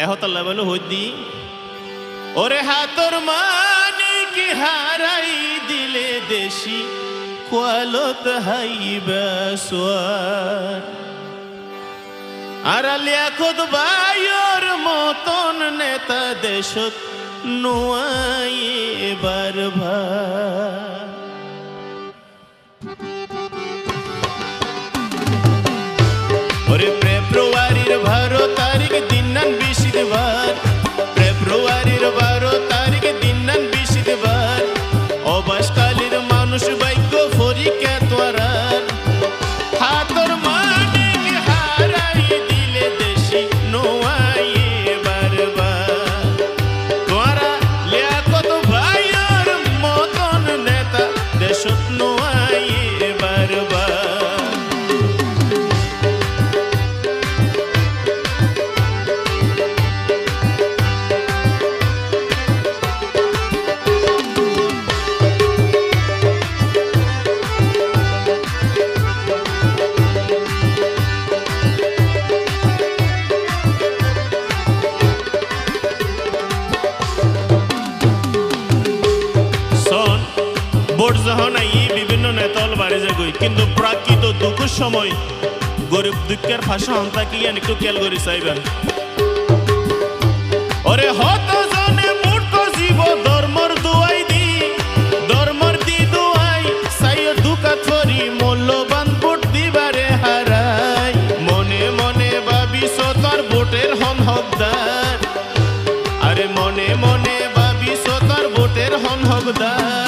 এহতার level হই দি ওরে হাতর মানি কি হারাই দিলে দেশি কোয়ালত হাইবা সোয়ার আর লিয়াকত বায়র মতন নেতা দেশত নোয়াই এবার ভার ওরে ফেব্রুয়ারির 12 তারিখ দিন নান 20 বার ফেব্রুয়ারির 12 তারিখ দিন নান 20 বার অবাসকালের মানুষ ভাগ্য পরীক্ষা তোরার হাতর মানিক হারাই দিলে দেশি নোয়াই এবার বার তোরা লিয়াকত ভাইয়ের মতন নেতা দেশত নোয়াই এবার বার ভোট যখন আই বিভিন্ন নেতাল বাড়ি যাগই কিন্তু প্রাকৃত দুঃখের সময় গরিব দুঃখের ভাষা হন্তা কি একটু খেয়াল করে চাইবেন ওরে হত জনে মূর্খ জীব ধর্মর দুয়াই দি ধর্মর দি দুয়াই সাইয় দুকাত করি মূল্যবান ভোট দিবারে হারাই মনে মনে ভাবিস তোর ভোটের হন হকদার আরে মনে মনে ভাবিস তোর ভোটের হন হকদার